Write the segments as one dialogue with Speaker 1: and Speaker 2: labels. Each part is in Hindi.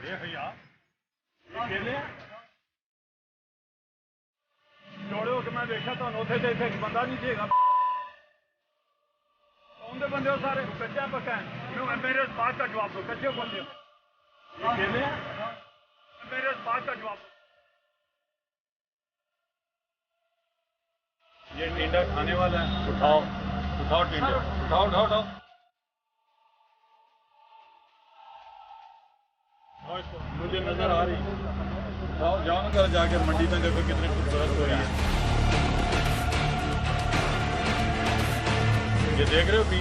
Speaker 1: जोड़े हो के मैं देखा तो उथे तो इतने बंदा नहीं छेगा कौन दे बंदे हो सारे कच्चा पक्का है मेरे इस बात का जवाब दो कच्चे बंदे मेरे इस बात का जवाब दो ये टिंडा खाने वाला है उठाओ उठाओ टिंडा उठाओ उठाओ उठाओ मुझे नजर आ रही जाओ जाओ ना कल जाकर मंडी में देखो कितनी खूबसूरत हो रही है ये देख रहे हो भी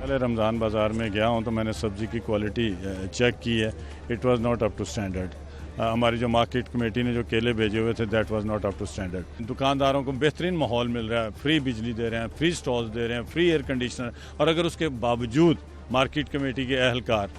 Speaker 1: पहले रमज़ान बाज़ार में गया हूँ तो मैंने सब्ज़ी की क्वालिटी चेक की है it was not up to standard हमारी जो मार्केट कमेटी ने जो केले भेजे हुए थे that was not up to standard दुकानदारों को बेहतरीन माहौल मिल रहा है फ्री बिजली दे रहे हैं फ्री स्टॉल्स दे रहे हैं फ्री एयर कंडीशनर और अगर उसके बावजूद मार्केट कमेटी के अहलकार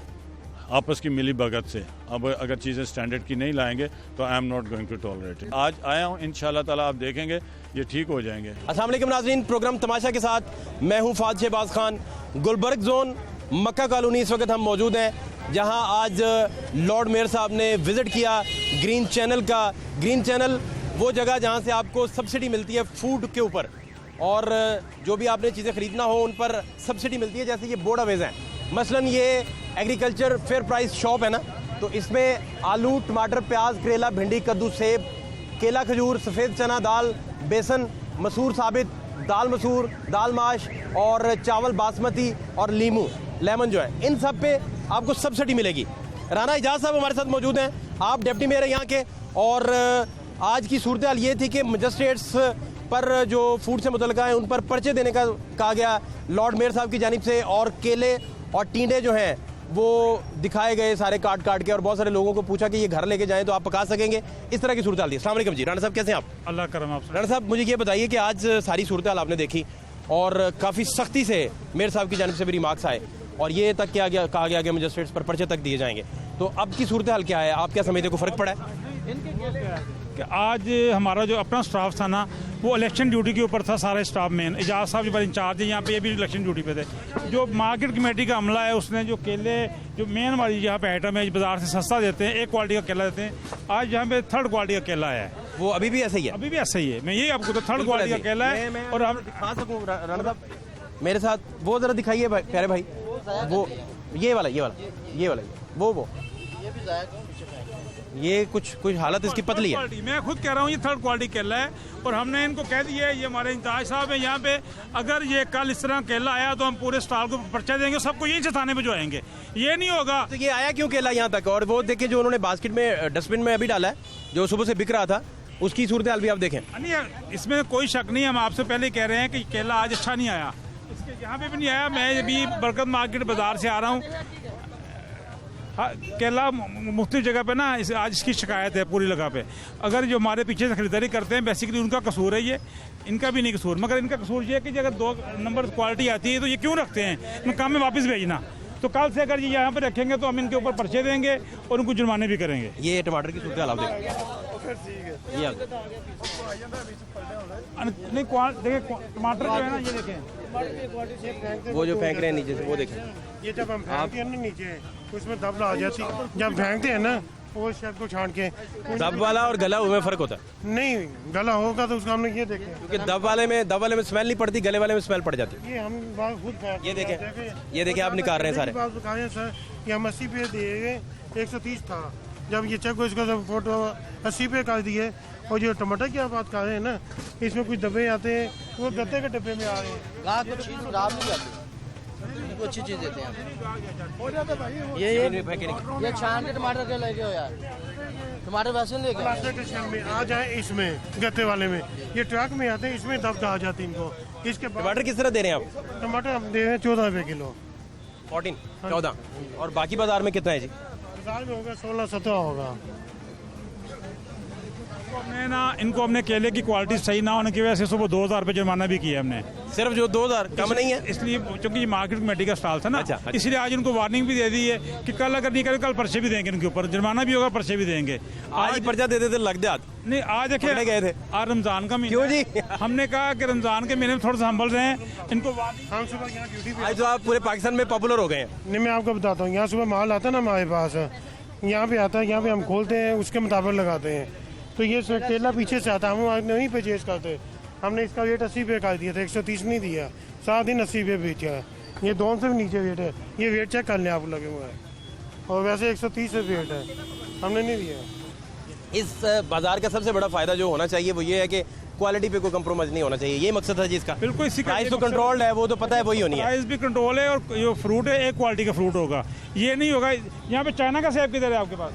Speaker 1: आपस की मिली भगत से अब अगर चीज़ें स्टैंडर्ड की नहीं लाएंगे तो I am not going to tolerate it आज आया हूँ इंशाल्लाह ताला आप देखेंगे ये ठीक हो जाएंगे।
Speaker 2: अस्सलाम वालेकुम नाज़रीन, प्रोग्राम तमाशा के साथ मैं हूँ फाद शहबाज खान। गुलबर्ग जोन मक्का कॉलोनी इस वक्त हम मौजूद हैं जहाँ आज लॉर्ड मेयर साहब ने विज़िट किया ग्रीन चैनल का। ग्रीन चैनल वो जगह जहाँ से आपको सब्सिडी मिलती है फूड के ऊपर और जो भी आपने चीज़ें ख़रीदना हो उन पर सब्सिडी मिलती है। जैसे ये बोर्डावेज़ हैं, मसलन ये एग्रीकल्चर फेयर प्राइस शॉप है ना, तो इसमें आलू टमाटर प्याज करेला भिंडी कद्दू सेब केला खजूर सफ़ेद चना दाल बेसन मसूर साबित दाल मसूर दाल माश और चावल बासमती और लीमू लेमन जो है इन सब पे आपको सब्सिडी मिलेगी। राना इजाज़ साहब हमारे साथ मौजूद हैं, आप डिप्टी मेयर हैं यहाँ के। और आज की सूरत हाल ये थी कि मजिस्ट्रेट्स पर जो फूड से मुतल्लिक़ हैं उन पर पर्चे देने का कहा गया लॉर्ड मेयर साहब की जानिब से और केले और टींडे जो हैं वो दिखाए गए सारे काट के और बहुत सारे लोगों को पूछा कि ये घर लेके जाएं तो आप पका सकेंगे। इस तरह की सूरत हाल थी। अस्सलाम वालेकुम जी, राणा साहब कैसे हैं आप?
Speaker 1: अल्लाह करम आप।
Speaker 2: राणा साहब मुझे ये बताइए कि आज सारी सूरत हाल आपने देखी और काफ़ी सख्ती से मेयर साहब की जानिब से भी रिमार्क्स आए और ये तक कहा गया कि मजिस्ट्रेट्स पर पर्चे तक दिए जाएंगे, तो अब की सूरत हाल क्या है? आप क्या समझते हो, फ़र्क पड़ा है?
Speaker 3: कि आज हमारा जो अपना स्टाफ था ना वो इलेक्शन ड्यूटी के ऊपर था, सारा स्टाफ मेन इजाज़ साहब जो इंचार्ज है यहाँ पे ये भी इलेक्शन ड्यूटी पे थे। जो मार्केट कमेटी का अमला है उसने जो केले जो मेन वाली यहाँ पे आइटम है बाजार से सस्ता देते हैं, एक क्वालिटी का केला देते हैं, आज यहाँ पे थर्ड क्वालिटी का केला है।
Speaker 2: वो अभी भी ऐसा ही है?
Speaker 3: अभी भी ऐसा ही है। मैं यही आपको तो थर्ड क्वालिटी का केला है। और हम
Speaker 2: दिखा सकूँ राणा साहब मेरे साथ वो ज़रा दिखाइए प्यारे भाई, वो ये वाला वो ये कुछ हालत इसकी पतली है।
Speaker 3: मैं खुद कह रहा हूँ ये थर्ड क्वालिटी केला है और हमने इनको कह दिया है, ये हमारे इंचार्ज साहब है यहाँ पे, अगर ये कल इस तरह केला आया तो हम पूरे स्टॉल को पर्चा देंगे, सबको यहीं से थाने पे जो आएंगे। ये नहीं होगा
Speaker 2: तो ये आया क्यों केला यहाँ तक? और वो देखिए जो उन्होंने बास्केट में डस्टबिन में अभी डाला है जो सुबह से बिक रहा था उसकी सूरत हाल भी आप देखें।
Speaker 3: नहीं इसमें कोई शक नहीं, हम आपसे पहले कह रहे हैं कि केला आज अच्छा नहीं आया, इसके यहाँ पे भी नहीं आया। मैं अभी बरकत मार्केट बाजार से आ रहा हूँ, केला मुख्तलिफ जगह पे ना आज इसकी शिकायत है पूरी जगह पे। अगर जो हमारे पीछे से खरीदारी करते हैं बेसिकली उनका कसूर है, ये इनका भी नहीं कसूर, मगर इनका कसूर ये है कि अगर 2 नंबर क्वालिटी आती है तो ये क्यों रखते हैं, काम में वापस भेजना। तो कल से अगर ये यहाँ पे रखेंगे तो हम इनके ऊपर पर्चे देंगे और उनको जुर्माने भी करेंगे।
Speaker 2: ये टमाटर की सूरत हाल आप देखें,
Speaker 3: नहीं देखिए टमाटर जो है ना ये देखें
Speaker 2: वो जो फेंक रहे हैं नीचे से वो देखें।
Speaker 4: ये जब हम फेंकते हैं ना नीचे उसमें दब आ जाती, जब फेंकते हैं ना वो शेप को छान के
Speaker 2: दब वाला और गला हुए में फ़र्क होता है?
Speaker 4: नहीं गला होगा तो उसका हमने ये देखे
Speaker 2: क्योंकि दब वाले में स्मेल नहीं पड़ती, गले वाले में स्मेल पड़ जाती।
Speaker 4: ये हम बात खुद फेंक
Speaker 2: ये देखें आप निकाल रहे हैं सारे।
Speaker 4: बात बताएं सर कि हम 80 पे दिए, 130 था जब ये चेक को इसका फोटो 80 पे कर दिए। और जो टमाटर की आप बात कर रहे हैं ना इसमें कुछ डब्बे आते हैं वो गत्ते के डब्बे में आ रहे हैं,
Speaker 5: अच्छी चीज देते हैं। ये छान के टमाटर के लेके हो यार, टमाटर वैसे नहीं लेके
Speaker 4: प्लास्टिक के शेल में आ जाए, इसमें गत्ते वाले में ये ट्रक में आते हैं, इसमें दब आ जाती है इनको। इसके
Speaker 2: टमाटर किस तरह दे रहे हैं आप?
Speaker 4: टमाटर हम दे रहे हैं 14 रुपये किलो।
Speaker 2: 14 और बाकी बाजार में कितना है जी?
Speaker 4: बाजार में होगा 16-17 होगा।
Speaker 3: हमने ना इनको हमने केले की क्वालिटी सही ना होने की वजह से सुबह 2000 रुपये जुर्माना भी किया हमने।
Speaker 2: सिर्फ जो 2000 कम नहीं है।
Speaker 3: इसलिए क्योंकि ये मार्केट कमेटी का स्टॉल था ना,
Speaker 2: अच्छा।
Speaker 3: इसलिए आज उनको वार्निंग भी दे दी है कि कल अगर नहीं करें कल पर्चे भी देंगे, इनके ऊपर जुर्माना भी होगा, पर्चे भी देंगे।
Speaker 2: आज ही पर्चा दे देते लग जात।
Speaker 3: नहीं आज
Speaker 2: पकड़े
Speaker 3: देखिए
Speaker 2: गए थे।
Speaker 3: आज रमजान का महीना
Speaker 2: क्यों जी?
Speaker 3: है। हमने कहा कि रमजान के महीने में थोड़ा सा संभल रहे हैं, इनको वार्निंग।
Speaker 4: हम सुबह यहाँ ड्यूटी पे
Speaker 2: आज तो आप पूरे पाकिस्तान में पॉपुलर हो गए हैं।
Speaker 4: नहीं, मैं आपको बताता हूँ, यहाँ सुबह माल आता है ना हमारे पास, यहाँ पे आता है, यहाँ पे हम खोलते हैं, उसके मुताबिक लगाते हैं। तो ये केला पीछे से आता है, हम आज नहीं परचेज करते। हमने इसका रेट 80 रुपये कर दिया था, 130 नहीं दिया, 7 दिन 80 रुपये बेचा है। ये 2 से भी नीचे रेट है, ये वेट चेक कर लें आप लगे हुए हैं, और वैसे 130 रुपये रेट है, हमने नहीं दिया।
Speaker 2: इस बाजार का सबसे बड़ा फायदा जो होना चाहिए वो ये है कि क्वालिटी पे कोई कंप्रोमाइज नहीं होना चाहिए। ये मकसद है जी इसका।
Speaker 3: बिल्कुल, इसी का
Speaker 2: प्राइस
Speaker 3: ये
Speaker 2: तो
Speaker 3: मकसद
Speaker 2: कंट्रोल्ड है, वो तो पता है वही होनी है।
Speaker 3: प्राइस भी कंट्रोल है और जो फ्रूट है एक क्वालिटी का फ्रूट होगा, ये नहीं होगा। यहाँ पे चाइना का सेब किधर है आपके पास?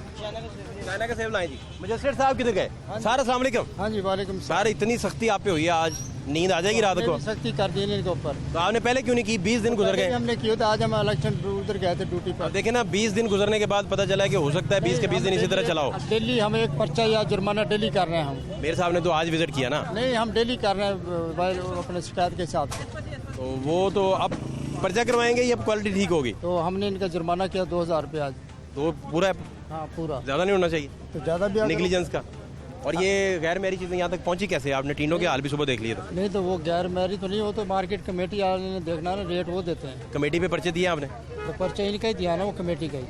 Speaker 2: चाइना का सेब लाए जी। मुजस्सिर साहब किधर गए? सारा अस्सलाम वालेकुम।
Speaker 6: हाँ जी वालेकुम
Speaker 2: सर इतनी सख्ती आप पे हुई है, आज नींद आ जाएगी रात को।
Speaker 6: सख्ती कर दी इनके ऊपर।
Speaker 2: तो आपने पहले क्यों नहीं की? 20 दिन गुजर गए।
Speaker 6: हमने किया था, आज हम इलेक्शन उधर गए थे ड्यूटी पर।
Speaker 2: अब देखे ना, 20 दिन गुजरने के बाद पता चला है कि हो सकता है 20 के 20 दिन इसी तरह चलाओ।
Speaker 6: डेली हम एक पर्चा या जुर्माना डेली कर रहे हैं हम।
Speaker 2: मेरे साहब ने तो आज विजिट किया ना।
Speaker 6: नहीं, हम डेली कर रहे हैं अपने शिकायत के हिसाब से।
Speaker 2: तो वो तो अब पर्चा करवाएंगे या अब क्वालिटी ठीक होगी?
Speaker 6: तो हमने इनका जुर्माना किया 2000 रुपये आज।
Speaker 2: तो पूरा
Speaker 6: हाँ पूरा,
Speaker 2: ज्यादा नहीं होना चाहिए
Speaker 6: तो ज़्यादा भी अगर-
Speaker 2: नेग्लिजेंस का। और ये गैर मेरी चीजें यहाँ तक पहुंची कैसे? आपने टीनों के हाल भी सुबह देख लिए थे।
Speaker 6: नहीं तो वो गैर मैरी तो नहीं, वो तो मार्केट कमेटी वाले ने देखना ना, रेट वो देते हैं।
Speaker 2: कमेटी पे पर्चे दिए आपने?
Speaker 6: तो पर्चा इनका ही दिया ना, वो कमेटी का ही।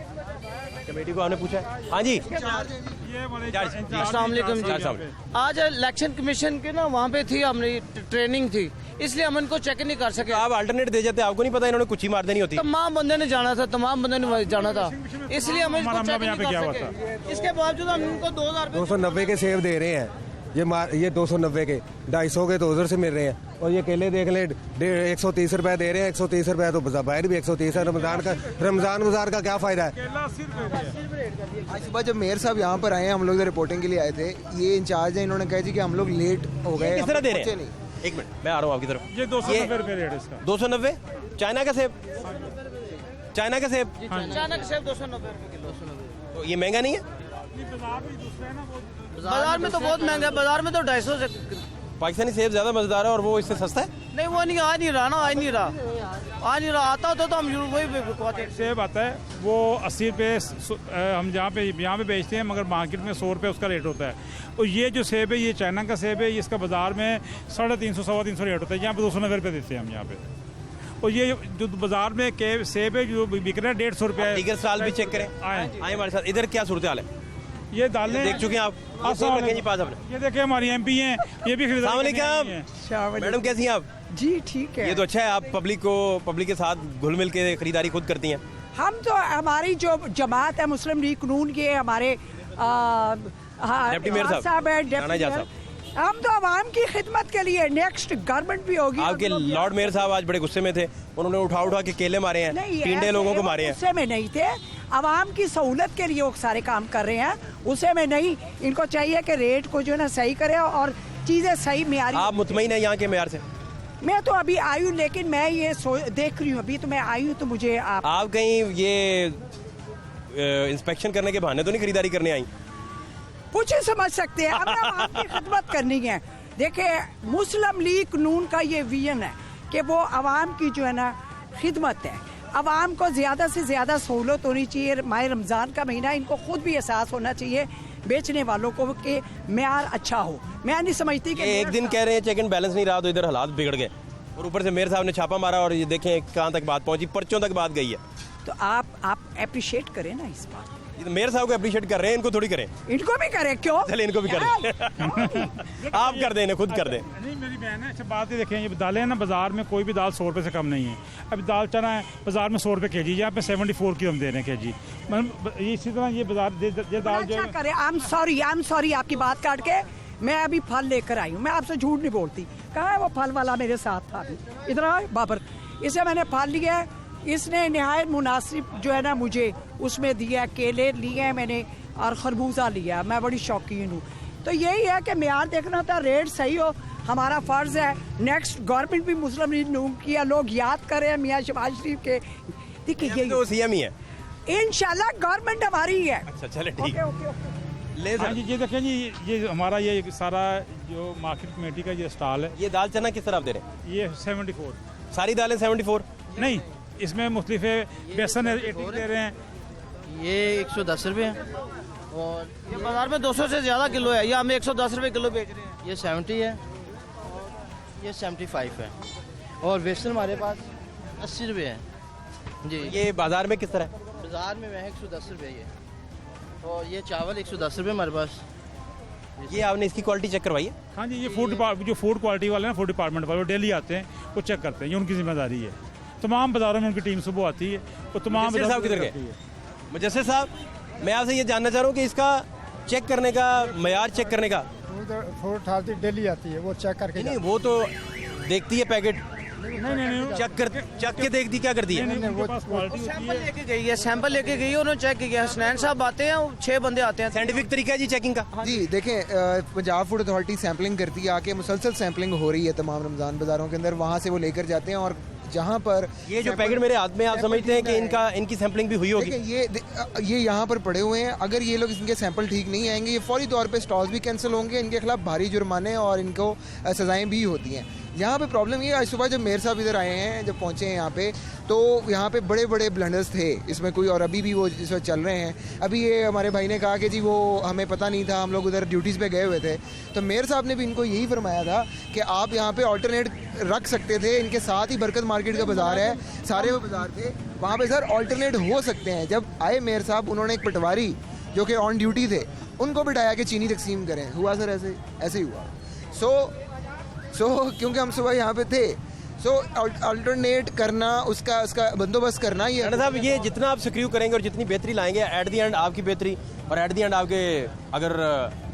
Speaker 2: कमेटी को आपने पूछा? हाँ जी।
Speaker 5: अस्सलाम वालेकुम जी।
Speaker 2: साहब
Speaker 5: आज इलेक्शन कमीशन के ना वहाँ पे थी, हमने ट्रेनिंग थी, इसलिए हम इनको चेक नहीं कर सके।
Speaker 2: आप अल्टरनेट दे जाते, आपको नहीं पता इन्होंने कुछ ही मार देनी होती।
Speaker 5: तमाम बंदे ने जाना था, तमाम बंदे ने जाना था, इसलिए हम इनको
Speaker 3: हमारा
Speaker 5: चेक
Speaker 3: यहाँ
Speaker 5: नहीं
Speaker 3: पे क्या
Speaker 5: कर
Speaker 3: हुआ
Speaker 5: सके। इसके बावजूद हम इनको 2000
Speaker 7: 290 के सेब दे रहे हैं, ये 290 के, 250 के तो उधर से मिल रहे हैं। और ये केले देख ले 130 रुपए दे रहे हैं, 130 रुपए तो बाहर भी 130 है। रमजान बाजार का क्या फायदा है?
Speaker 8: आज सुबह जब मेयर साहब यहाँ पर आए हैं, हम लोग रिपोर्टिंग के लिए आए थे, ये इंचार्ज है, इन्होंने कहा जी कि हम लोग लेट हो गए।
Speaker 2: किस तरह दे रहे
Speaker 8: पहुंचे
Speaker 2: हैं?
Speaker 8: नहीं।
Speaker 2: एक मिनट मैं आ रहा हूँ आपकी तरफ।
Speaker 3: ये 290 रुपये रेट है इसका।
Speaker 2: 290 चाइना का सेब? चाइना का सेब
Speaker 5: अचानक से 290 किलो।
Speaker 2: तो ये महंगा नहीं है?
Speaker 5: बाजार में तो बहुत महंगा है, बाजार में तो 250 से।
Speaker 2: पाकिस्तानी सेब ज्यादा मजेदार है और वो इससे सस्ता है।
Speaker 5: नहीं वो नहीं, आ नहीं रहा ना, आ नहीं रहा, आता होता तो हम वही बिकवाते।
Speaker 3: सेब आता है वो 80 रुपये, हम यहाँ पे बेचते हैं, मगर मार्केट में 100 रुपये उसका रेट होता है। और ये जो सेब है ये चाइना का सेब है, ये इसका बाजार में 350 सवा 300 रेट होता है, यहाँ पे 290 रुपये देते हैं हम यहाँ पे। और ये जो बाजार में सेब है जो बिक रहा है 150 रुपये।
Speaker 2: टिकर साल भी चेक करें।
Speaker 3: आए
Speaker 2: आए हमारे साथ। इधर क्या सूरत हाल है?
Speaker 3: ये दालें
Speaker 2: देख चुके हैं आप?
Speaker 3: अस्सलाम
Speaker 2: रखें जी पास अपने।
Speaker 3: ये देखिए हमारी एमपी हैं, ये भी खरीदारी करने आई हैं।
Speaker 2: अस्सलाम मैडम कैसी हैं आप?
Speaker 9: जी ठीक है।
Speaker 2: ये तो अच्छा है, आप पब्लिक के साथ घुल मिल के खरीदारी खुद करती हैं।
Speaker 9: हम तो हमारी जो जमात है मुस्लिम लीग कानून के, हमारे
Speaker 2: डिप्टी मेयर साहब,
Speaker 9: है
Speaker 2: राणा
Speaker 9: डिप्टी
Speaker 2: एजाज
Speaker 9: मेयर, हम तो आवाम की खिदमत के लिए, नेक्स्ट गवर्नमेंट भी होगी।
Speaker 2: आपके
Speaker 9: हम लोग-
Speaker 2: लॉर्ड मेयर साहब आज बड़े गुस्से में थे, उन्होंने उठा के केले मारे हैं,
Speaker 9: नहीं,
Speaker 2: टिंडे
Speaker 9: ऐसे
Speaker 2: लोगों को
Speaker 9: वो
Speaker 2: मारे हैं।
Speaker 9: गुस्से में नहीं थे, आवाम की सहूलत के लिए वो सारे काम कर रहे हैं, उसे में नहीं। इनको चाहिए कि रेट को जो है ना सही करे और चीजें सही मेयारी।
Speaker 2: आप मुतमईन है यहाँ के मेयर से?
Speaker 9: मैं तो अभी आई हूँ, लेकिन मैं ये देख रही हूँ, अभी तो मैं आई हूँ, तो मुझे
Speaker 2: आप कहीं ये इंस्पेक्शन करने के बहाने तो नहीं खरीदारी करने आई?
Speaker 9: कुछ ही समझ सकते हैं, हमने आवाम की खिदमत करनी है। देखिए मुस्लिम लीग कानून का ये विजन है कि वो आवाम की जो है ना खिदमत है, आवाम को ज़्यादा से ज़्यादा सहूलत होनी चाहिए। माह रमज़ान का महीना, इनको खुद भी एहसास होना चाहिए बेचने वालों को कि मेयार अच्छा हो। मैं नहीं समझती कि
Speaker 2: ये एक दिन कह रहे हैं चेक एंड बैलेंस नहीं रहा तो इधर हालात बिगड़ गए, और ऊपर से मेयर साहब ने छापा मारा और ये देखें कहाँ तक बात पहुंची, पर्चों तक बात गई है।
Speaker 9: तो आप अप्रिशिएट करें ना इस बात।
Speaker 2: ये तो मेयर साहब को अप्रिशिएट कर रहे हैं, इनको थोड़ी करें।
Speaker 9: इनको भी करें, क्यों?
Speaker 2: चले इनको भी कर दें। आप कर दें, इन्हें खुद कर दें।
Speaker 3: नहीं मेरी बहन है, अच्छा बात ये देखें, ये दालें ना बाजार में कोई भी दाल 100 रुपये से कम नहीं है। अभी दाल चना है बाजार में 100 रुपये के जी, यहाँ पे 74 की हम दे रहे हैं के जी। मतलब ये इसी तरह ये बाजार ये दाल जो
Speaker 9: अच्छा
Speaker 3: है।
Speaker 9: करें, आई एम सॉरी आपकी बात काट के। मैं अभी फल लेकर आई हूँ, मैं आपसे झूठ नहीं बोलती। कहाँ है वो फल वाला? मेरे साथ था अभी, इधर आओ बाबर। इसे मैंने फल लिया है, इसने निहायत मुनासिब जो है ना मुझे उसमें दिया। केले लिए हैं मैंने और खरबूजा लिया, मैं बड़ी शौकीन हूँ। तो यही है कि मेयार देखना होता है, रेट सही हो, हमारा फ़र्ज़ है। नेक्स्ट गवर्नमेंट भी मुस्लिम लीग नून किया, लोग याद करें मियाँ शहबाज शरीफ के। देखिए
Speaker 2: तो सीएम ही है।
Speaker 9: इंशाल्लाह गवर्नमेंट हमारी ही है।
Speaker 2: अच्छा चले ठीक।
Speaker 9: Okay okay okay.
Speaker 3: हाँ जी, ये देखें जी, ये हमारा ये सारा जो मार्केट कमेटी का ये स्टॉल है,
Speaker 2: ये दाल चना किस तरह आप दे रहे हैं?
Speaker 3: ये 74
Speaker 2: सारी दालें 74?
Speaker 3: नहीं, इसमें मुख्तलिफ बेसन 80 दे रहे हैं।
Speaker 5: ये 110 रुपये है और ये बाजार में 200 से ज़्यादा किलो है, ये हम 110 रुपये किलो बेच रहे हैं। ये 70 है और ये 75 है और बेसन हमारे पास 80 रुपये है जी।
Speaker 2: ये बाजार में किस तरह है?
Speaker 5: बाजार में 110 रुपये ये और ये चावल 110 रुपये हमारे पास।
Speaker 2: ये आपने इसकी क्वालिटी चेक करवाई है?
Speaker 3: हाँ जी, ये जो फूड क्वालिटी वाले हैं, फूड डिपार्टमेंट वाले, वो डेली आते हैं, वो चेक करते हैं, ये उनकी जिम्मेदारी है। तमाम बाज़ारों में उनकी टीम सुबह आती है, वो तमाम
Speaker 2: मुजस्सिर साहब किधर गए? मुजस्सिर साहब, मैं आपसे ये जानना चाह रहा हूँ कि इसका चेक करने का, मयार चेक करने का,
Speaker 6: फूड अथॉरिटी डेली आती है, वो चेक करके
Speaker 2: नहीं वो तो देखती है पैकेट,
Speaker 3: नहीं,
Speaker 2: चेक के देखती, क्या करती है?
Speaker 3: उनके पास क्वालिटी होती
Speaker 5: सैंपल
Speaker 3: है।
Speaker 5: लेके गई है, सैंपल लेके गई है, उन्होंने चेक किया। हसनैन साहब आते हैं, 6 बंदे आते हैं।
Speaker 2: साइंटिफिक तरीका है जी चेकिंग का?
Speaker 8: जी देखें, पंजाब फूड अथॉरिटी सैम्पलिंग करती है, आके मुसलसल सैम्पलिंग हो रही है तमाम रमज़ान बाज़ारों के अंदर, वहाँ से वो लेकर जाते हैं और जहाँ पर
Speaker 2: ये जो पैकेट मेरे हाथ में, आप समझते हैं कि इनकी सैम्पलिंग भी हुई होगी?
Speaker 8: देखिए ये यहाँ पर पड़े हुए हैं, अगर ये लोग इनके सैंपल ठीक नहीं आएंगे, ये फौरी तौर पे स्टॉल्स भी कैंसिल होंगे, इनके खिलाफ भारी जुर्माने और इनको सजाएं भी होती हैं। यहाँ पे प्रॉब्लम ये, आज सुबह जब मेयर साहब इधर आए हैं, जब पहुँचे हैं यहाँ पे, तो यहाँ पे बड़े बड़े ब्लंडर्स थे इसमें कोई, और अभी भी वो इस वक्त चल रहे हैं। अभी ये हमारे भाई ने कहा कि जी वो हमें पता नहीं था, हम लोग उधर ड्यूटीज़ पे गए हुए थे, तो मेयर साहब ने भी इनको यही फरमाया था कि आप यहाँ पे ऑल्टरनेट रख सकते थे। इनके साथ ही बरकत मार्केट का बाज़ार है, सारे वो बाज़ार थे, वहाँ पे सर ऑल्टरनेट हो सकते हैं। जब आए मेयर साहब, उन्होंने एक पटवारी जो कि ऑन ड्यूटी थे, उनको बिठाया कि चीनी तकसीम करें। हुआ सर ऐसे ही हुआ। सो क्योंकि हम सुबह यहाँ पे थे, सो अल्टरनेट करना, उसका बंदोबस्त करना, ये
Speaker 2: राणा साहब, ये जितना आप सक्रिय करेंगे और जितनी बेहतरी लाएंगे, एट दी एंड आपकी बेहतरी और एट दी एंड आपके, अगर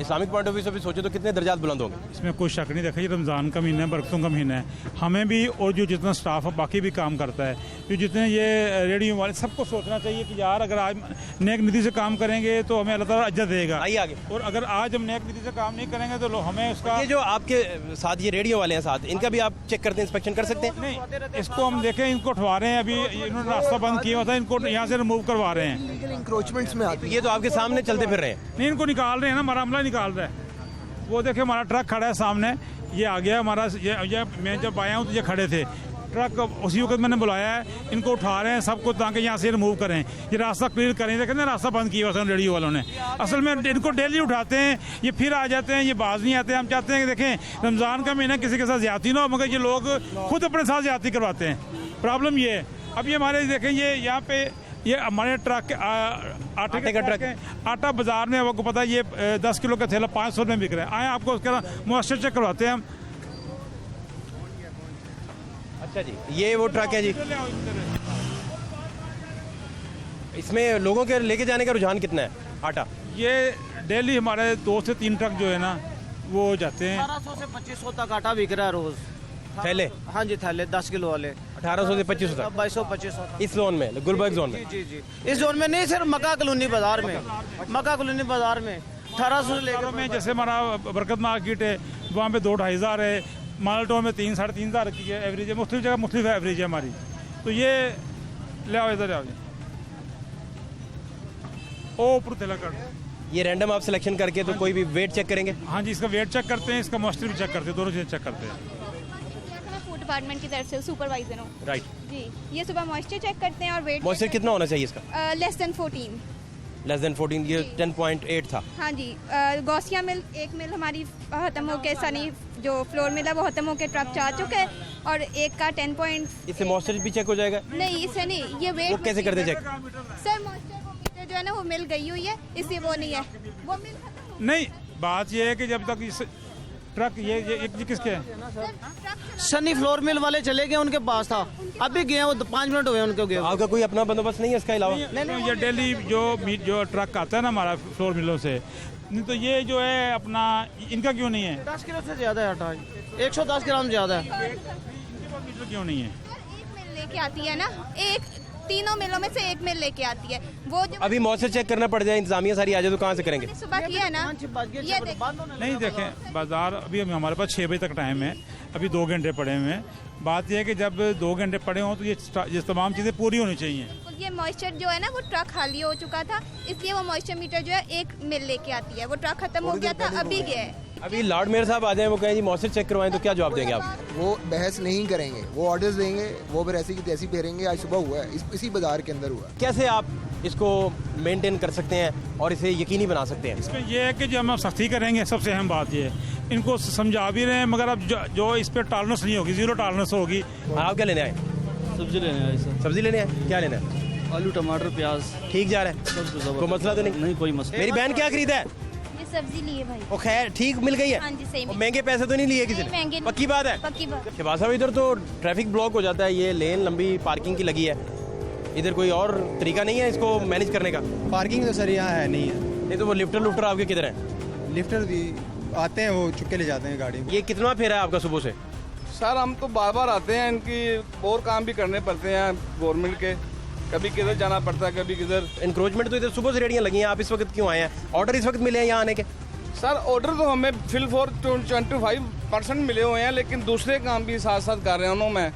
Speaker 2: इस्लामिक पॉइंट ऑफ व्यू से भी सोचे तो कितने दर्जात बुलंद होंगे? इसमें
Speaker 3: कोई शक नहीं। देखिए, रमज़ान का महीना है, बरकतों का महीना है, हमें भी और जो जितना स्टाफ है बाकी भी काम करता है, जो जितने ये रेडियो वाले, सबको सोचना चाहिए कि यार अगर आज नेक नीति से काम करेंगे तो हमें अल्लाह ताला अज्जर देगा।
Speaker 2: आइए आगे।
Speaker 3: और अगर आज हम नेक नीति से काम नहीं करेंगे तो हमें उसका,
Speaker 2: ये जो आपके साथ ये रेडियो वाले हैं साथ, इनका भी आप चेक करते हैं, इंस्पेक्शन कर सकते हैं?
Speaker 3: नहीं, इसको हम देखें, इनको उठवा रहे हैं, अभी इन्होंने रास्ता बंद किया हुआ था, इनको यहाँ से रिमूव करवा रहे हैं।
Speaker 8: लीगल इंक्रोचमेंट्स में आती है।
Speaker 2: ये तो आपके सामने चलते फिर रहे हैं?
Speaker 3: नहीं, इनको निकाल रहे हैं ना, हमारा अमला निकाल रहा है। वो देखिए, हमारा ट्रक खड़ा है सामने, ये आ गया हमारा, ये मैं जब आया हूँ तो ये खड़े थे, ट्रक उसी वक्त मैंने बुलाया है, इनको उठा रहे हैं सबको, ताकि यहाँ से रिमूव करें, ये रास्ता क्लियर करें। देखें ना, रास्ता बंद किया हुआ था रेडियो वालों ने। असल में इनको डेली उठाते हैं, ये फिर आ जाते हैं, ये बाज नहीं आते। हम चाहते हैं कि देखें, रमज़ान का महीना किसी के साथ ज्यादती ना हो, मगर ये लोग खुद अपने साथ ज्यादती करवाते हैं। प्रॉब्लम ये है। अब ये हमारे देखें, ये यहाँ पे ये हमारे ट्रक आटे का ट्रक है, आटा बाजार में आपको पता है ये 10 किलो का थैला 500 रुपये में बिक रहा है। आए आपको उसका मॉइस्चर चेक करवाते हैं हम।
Speaker 2: अच्छा जी, ये वो ट्रक है जी, इसमें लोगों के लेके जाने का रुझान कितना है आटा?
Speaker 3: ये डेली हमारे 2 से 3 ट्रक जो है ना, वो जाते हैं।
Speaker 5: 1800 से 2500 तक आटा बिक रहा है रोज।
Speaker 2: थैले?
Speaker 5: हाँ जी, थैले 10 किलो वाले
Speaker 2: 1800 से 2500 तक?
Speaker 5: 2200-2500 तक।
Speaker 2: इस जोन में, गुलबर्ग जोन में?
Speaker 5: जी जी, इस जोन में नहीं, सिर्फ मक्का कॉलोनी बाजार में, मक्का कॉलोनी बाजार में 1800 से लेकर
Speaker 3: में, जैसे हमारा बरकत मार्केट है, वहाँ पे 2-2.5 हज़ार है, माल टाउन में 3-3.5 हज़ार की है एवरेज है, मुख्तलिफ जगह मुख्तलिफ एवरेज है हमारी। तो ये ले आओ, इधर आओ, ओ ऊपर थैला कर।
Speaker 2: ये रैंडम आप सिलेक्शन करके तो कोई भी वेट चेक करेंगे?
Speaker 3: हाँ जी, इसका वेट चेक करते हैं, इसका मॉइस्चर भी चेक करते हैं, दोनों चीज़ें चेक करते हैं।
Speaker 10: फूड डिपार्टमेंट की तरफ से सुपरवाइजर हूँ।
Speaker 2: राइट
Speaker 10: जी, ये सुबह मॉइस्चर चेक करते हैं और वेट
Speaker 2: मॉइस्चर कितना होना चाहिए इसका?
Speaker 10: Less than 14।
Speaker 2: लेस देन 14, ये 10.8 था।
Speaker 10: हाँ जी, गौसिया मिल, एक मिल हमारी खत्म होके, सनी जो फ्लोर मिल है वो खत्म होके ट्रक जा चुके हैं, और एक का 10 पॉइंट।
Speaker 2: इससे मॉइस्चर भी चेक हो जाएगा?
Speaker 10: नहीं, इससे नहीं, ये वेट।
Speaker 2: वो कैसे करते चेक?
Speaker 10: सर मॉइस्चर वो मीटर जो है ना, वो मिल गई हुई है, इसलिए वो नहीं है, वो मिल खत्म हो।
Speaker 3: नहीं, बात ये है कि जब तक इस ट्रक ये किसके हैं?
Speaker 5: सनी फ्लोर मिल वाले चले गए, उनके पास था, अभी गए, वो 5 मिनट हुए उनको गए।
Speaker 2: आपका कोई अपना बंदोबस्त नहीं है इसके अलावा?
Speaker 3: नहीं, ये डेली जो ट्रक आता है ना हमारा फ्लोर मिलों से, नहीं तो ये जो है अपना, इनका क्यों नहीं है?
Speaker 5: 10 किलो से ज्यादा है आटा, 110 ग्राम ज्यादा है।
Speaker 3: क्यों नहीं है?
Speaker 10: एक मिल लेके आती है ना, तीनों मिलों में से एक मिल लेके आती है वो जो।
Speaker 2: अभी मॉइस्चर चेक करना पड़ जाए, इंतजामिया सारी आ जाए तो कहाँ से करेंगे?
Speaker 10: सुबह किया है ना, ये
Speaker 3: नहीं देखें, बाजार अभी हमारे पास 6 बजे तक टाइम है, अभी 2 घंटे पड़े हुए हैं। बात यह है कि जब 2 घंटे पड़े हों तो ये तमाम चीज़ें पूरी होनी चाहिए।
Speaker 10: ये मॉइस्चर जो है ना वो ट्रक खाली हो चुका था, इसलिए वो मॉइस्चर मीटर जो है 1 मिल लेके आती है। वो ट्रक खत्म हो गया था, अभी गया है।
Speaker 2: अभी लॉर्ड मेयर साहब आ जाए, वो कहें जी मॉइस्चर चेक करवाएं, तो क्या जवाब देंगे आप?
Speaker 8: वो बहस नहीं करेंगे, वो ऑर्डर्स देंगे, वो फिर ऐसी की तैसी फेरेंगे। आज सुबह हुआ है, इसी बाजार के अंदर हुआ है।
Speaker 2: कैसे आप इसको मेंटेन कर सकते हैं और इसे यकीनी बना सकते हैं?
Speaker 3: इसमें यह है कि जो हम सख्ती करेंगे, सबसे अहम बात ये है, इनको समझा भी रहे हैं, मगर अब जो इस पर टॉलरेंस नहीं होगी, जीरो टॉलरेंस होगी।
Speaker 2: आप क्या लेने आए?
Speaker 6: सब्जी लेने आए सर।
Speaker 2: सब्जी लेने आए, क्या लेना है?
Speaker 6: आलू टमाटर प्याज
Speaker 2: ठीक जा रहा है, कोई मसला तो नहीं?
Speaker 6: नहीं कोई मसला।
Speaker 2: मेरी बहन क्या खरीदा है?
Speaker 10: ये सब्जी ली है भाई।
Speaker 2: वो खैर ठीक मिल गई है?
Speaker 10: हाँ जी, सही
Speaker 2: और महंगे पैसे तो नहीं लिए किसी
Speaker 10: नहीं,
Speaker 2: ने?
Speaker 10: महंगे नहीं।
Speaker 2: पक्की बात है?
Speaker 10: पक्की बात।
Speaker 2: शहबाज साहब, इधर तो ट्रैफिक ब्लॉक हो जाता है, ये लेन लंबी पार्किंग की लगी है, इधर कोई और तरीका नहीं है इसको मैनेज करने का?
Speaker 6: पार्किंग तो सर यहाँ है नहीं है।
Speaker 2: नहीं तो वो लिफ्टर आपके किधर है?
Speaker 6: लिफ्टर भी आते हैं, वो चुप के ले जाते हैं गाड़ी में।
Speaker 2: ये कितना फेरा है आपका सुबह से?
Speaker 11: सर हम तो बार बार आते हैं, इनकी और काम भी करने पड़ते हैं गवर्नमेंट के, कभी किधर जाना पड़ता है, कभी किधर।
Speaker 2: इंक्रोचमेंट तो इधर सुबह से रेडियाँ लगी हैं, आप इस वक्त क्यों आए हैं? ऑर्डर इस वक्त मिले हैं यहाँ आने के?
Speaker 11: सर ऑर्डर तो हमें फिल फॉर 25% मिले हुए हैं, लेकिन दूसरे काम भी साथ साथ कर रहे हैं उन्होंने। मैं